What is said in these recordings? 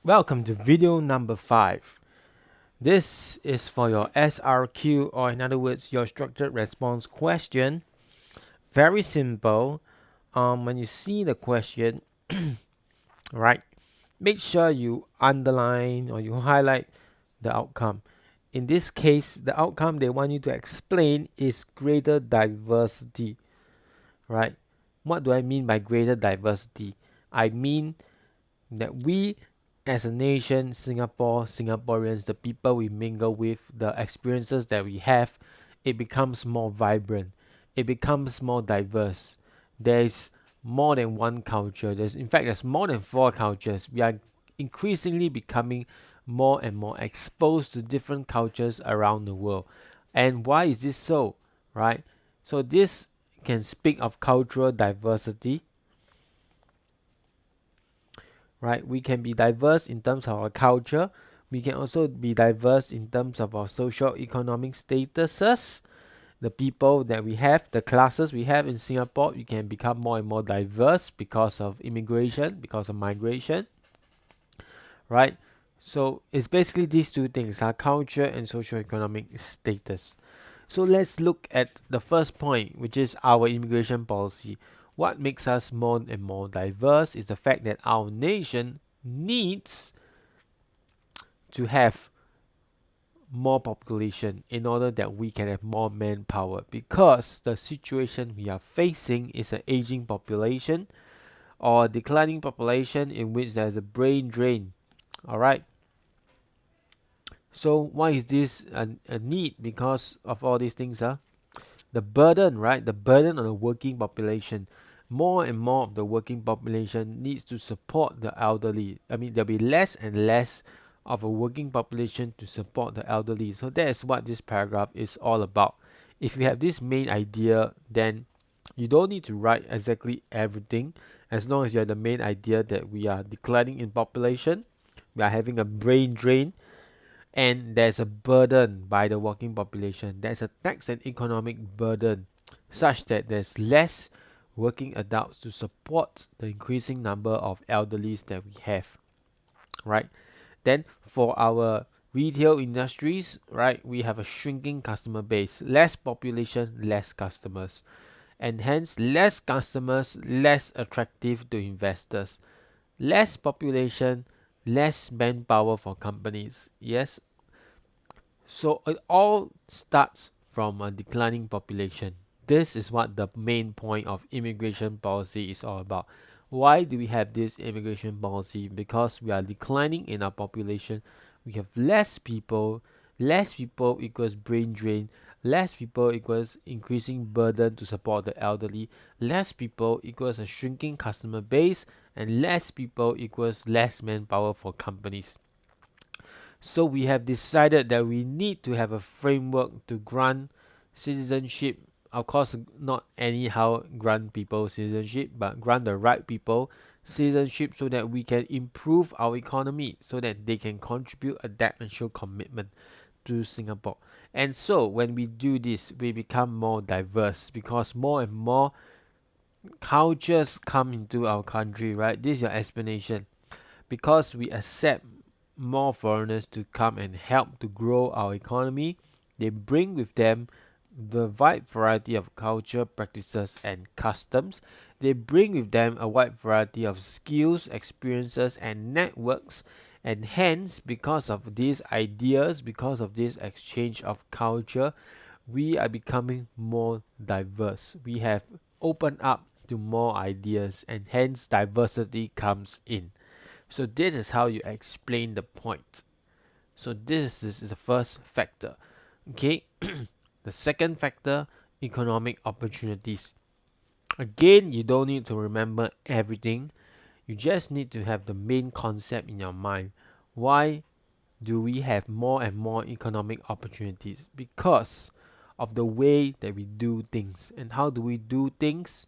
Welcome to video number 5. This is for your SRQ, or in other words, your structured response question. Very simple. When you see the question, right, make sure you underline or you highlight the outcome. In this case, the outcome they want you to explain is greater diversity, right? What do I mean by greater diversity? I mean that we as a nation, Singaporeans, the people we mingle with, the experiences that we have, it becomes more vibrant. It becomes more diverse. There's more than one culture. There's more than four cultures. We are increasingly becoming more and more exposed to different cultures around the world. And why is this so? Right? So this can speak of cultural diversity, right? We can be diverse in terms of our culture. We can also be diverse in terms of our social economic statuses, the people that we have, the classes we have in Singapore. We can become more and more diverse because of immigration, because of migration, right? So it's basically these two things, our culture and social economic status. So let's look at the first point, which is our immigration policy. What makes us more and more diverse is the fact that our nation needs to have more population in order that we can have more manpower, because the situation we are facing is an aging population or declining population in which there's a brain drain. All right. So why is this a need? Because of all these things, the burden, right? The burden on the working population. More and more of the working population needs to support the elderly. I mean, there'll be less and less of a working population to support the elderly. So that is what this paragraph is all about. If you have this main idea, then you don't need to write exactly everything, as long as you have the main idea that we are declining in population, we are having a brain drain, and there's a burden by the working population. There's a tax and economic burden such that there's less working adults to support the increasing number of elderlies that we have, right? Then for our retail industries, right, we have a shrinking customer base, less population, less customers, and hence less customers, less attractive to investors. Less population, less manpower for companies. Yes, so it all starts from a declining population. This is what the main point of immigration policy is all about. Why do we have this immigration policy? Because we are declining in our population. We have less people. Less people equals brain drain. Less people equals increasing burden to support the elderly. Less people equals a shrinking customer base. And less people equals less manpower for companies. So we have decided that we need to have a framework to grant citizenship. Of course, not anyhow grant people citizenship, but grant the right people citizenship so that we can improve our economy, so that they can contribute, adapt, and show commitment to Singapore. And so when we do this, we become more diverse because more and more cultures come into our country, right? This is your explanation. Because we accept more foreigners to come and help to grow our economy, they bring with them the wide variety of culture, practices, and customs. They bring with them a wide variety of skills, experiences, and networks. And hence, because of these ideas, because of this exchange of culture, we are becoming more diverse. We have opened up to more ideas, and hence diversity comes in. So this is how you explain the point. So this is the first factor. Okay. The second factor, economic opportunities. Again, you don't need to remember everything. You just need to have the main concept in your mind. Why do we have more and more economic opportunities? Because of the way that we do things. And how do we do things?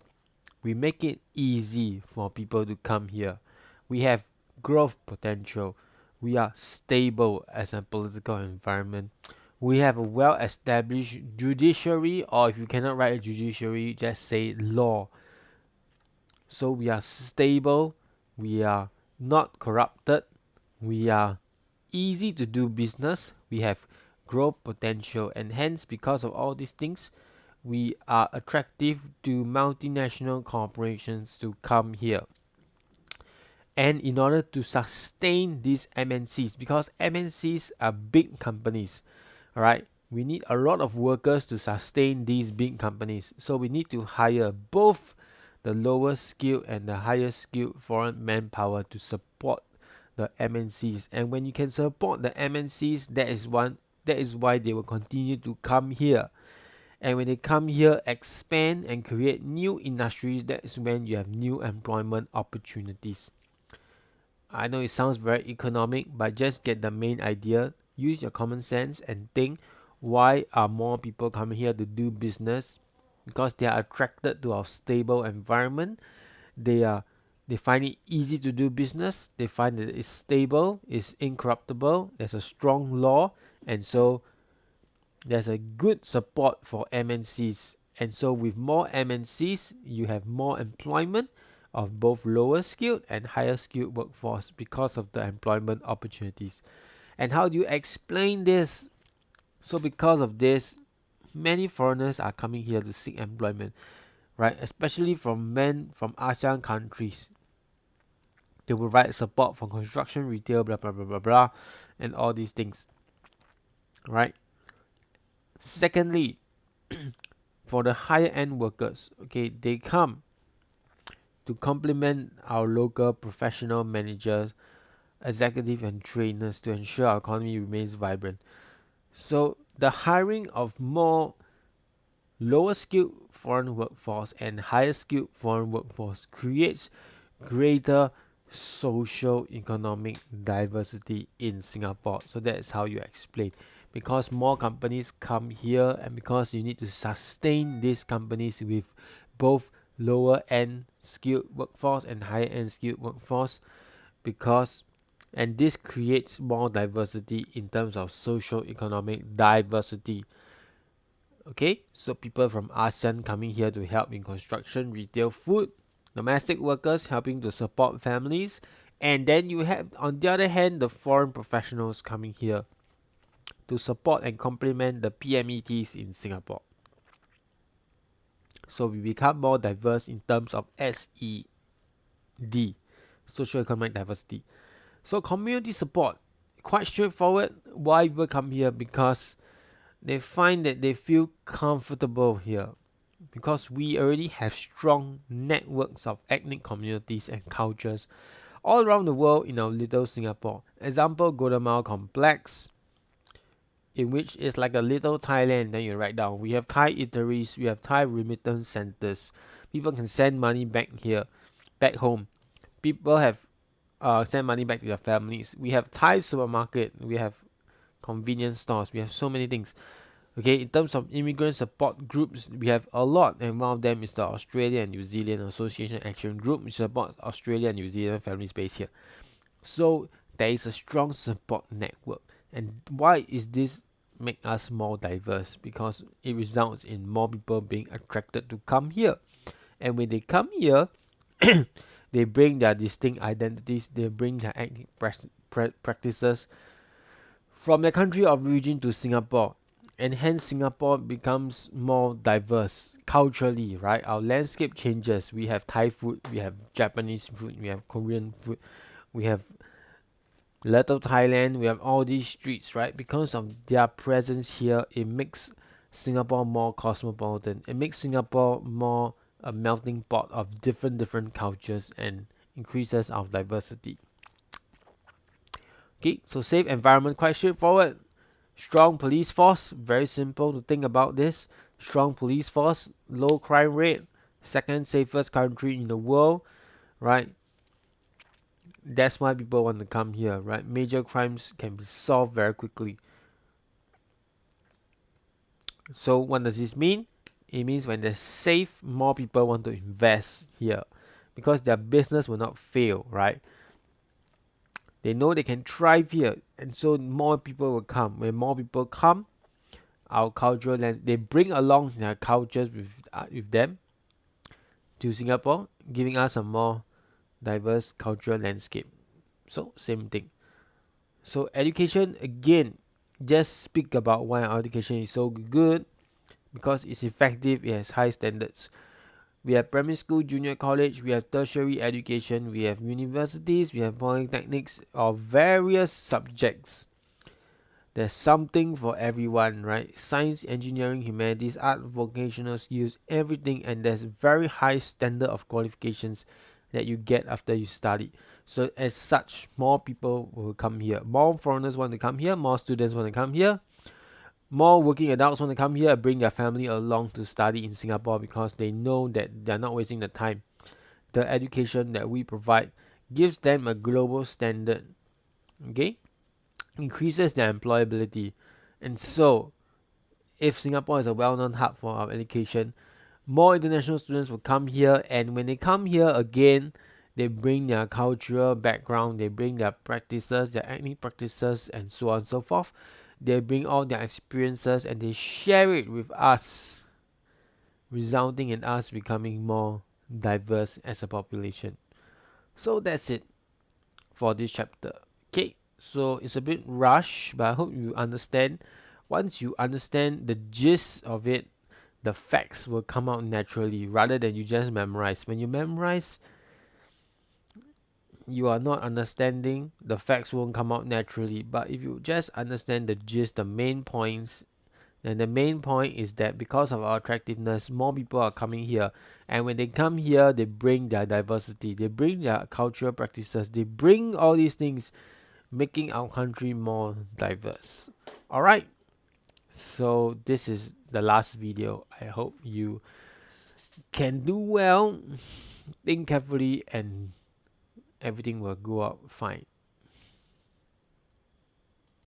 We make it easy for people to come here. We have growth potential. We are stable as a political environment. We have a well established judiciary, or if you cannot write a judiciary, just say law. So we are stable, we are not corrupted, We are easy to do business, we have growth potential, and hence, because of all these things, we are attractive to multinational corporations to come here. And in order to sustain these MNCs, because MNCs are big companies, all right, we need a lot of workers to sustain these big companies. So we need to hire both the lower skilled and the higher skilled foreign manpower to support the MNCs. And when you can support the MNCs, that is why they will continue to come here. And when they come here, expand and create new industries, that is when you have new employment opportunities. I know it sounds very economic, but just get the main idea. Use your common sense and think, why are more people coming here to do business? Because they are attracted to our stable environment. They find it easy to do business. They find that it's stable, it's incorruptible, there's a strong law, and so there's a good support for MNCs. And so with more MNCs, you have more employment of both lower skilled and higher skilled workforce because of the employment opportunities. And how do you explain this? So because of this, many foreigners are coming here to seek employment, right? Especially from men from ASEAN countries. They provide support for construction, retail, blah blah blah blah blah, and all these things, right? Secondly, for the higher end workers, okay, they come to complement our local professional managers, executive and trainers to ensure our economy remains vibrant. So the hiring of more lower skilled foreign workforce and higher skilled foreign workforce creates greater social economic diversity in Singapore. So that's how you explain. Because more companies come here, and because you need to sustain these companies with both lower end skilled workforce and higher end skilled workforce, because and this creates more diversity in terms of social economic diversity. Okay, so people from ASEAN coming here to help in construction, retail, food, domestic workers helping to support families, and then you have, on the other hand, the foreign professionals coming here to support and complement the PMETs in Singapore. So we become more diverse in terms of SED, social economic diversity. So community support, quite straightforward. Why people come here? Because they find that they feel comfortable here, because we already have strong networks of ethnic communities and cultures all around the world in our little Singapore. Example, Golden Mile Complex, in which is like a little Thailand. Then you write down, we have Thai eateries, we have Thai remittance centers. People can send money back here, back home. People have send money back to their families. We have Thai supermarket, we have convenience stores, we have so many things. Okay, in terms of immigrant support groups, we have a lot, and one of them is the Australia and New Zealand Association Action Group, which supports Australia and New Zealand families based here. So there is a strong support network. And why is this make us more diverse? Because it results in more people being attracted to come here. And when they come here, they bring their distinct identities, they bring their ethnic practices from their country of origin to Singapore. And hence Singapore becomes more diverse culturally, right? Our landscape changes. We have Thai food, we have Japanese food, we have Korean food, we have Little Thailand, we have all these streets, right? Because of their presence here, it makes Singapore more cosmopolitan. It makes Singapore more a melting pot of different cultures and increases our diversity. Okay, so safe environment, quite straightforward. Strong police force, very simple to think about this. Strong police force, low crime rate, second safest country in the world, right? That's why people want to come here, right? Major crimes can be solved very quickly. So what does this mean? It means when they're safe, more people want to invest here because their business will not fail, right? They know they can thrive here, and so more people will come. When more people come, our cultural they bring along their cultures with them to Singapore, giving us a more diverse cultural landscape. So same thing. So education, again, just speak about why our education is so good, because it's effective, it has high standards. We have primary school, junior college, we have tertiary education, we have universities, we have polytechnics of various subjects. There's something for everyone, right? Science, engineering, humanities, art, vocational skills, everything, and there's very high standard of qualifications that you get after you study. So as such, more people will come here. More foreigners want to come here, more students want to come here, more working adults want to come here and bring their family along to study in Singapore because they know that they're not wasting the time. The education that we provide gives them a global standard, okay? Increases their employability. And so, if Singapore is a well-known hub for our education, more international students will come here, and when they come here again, they bring their cultural background, they bring their practices, their ethnic practices, and so on and so forth. They bring all their experiences and they share it with us, resulting in us becoming more diverse as a population. So that's it for this chapter. Okay, so it's a bit rushed, but I hope you understand. Once you understand the gist of it, the facts will come out naturally rather than you just memorize. When you memorize, you are not understanding, the facts won't come out naturally. But if you just understand the gist, the main points, and the main point is that because of our attractiveness, more people are coming here. And when they come here, they bring their diversity, they bring their cultural practices, they bring all these things, making our country more diverse. Alright, so this is the last video. I hope you can do well, think carefully, and everything will go out fine.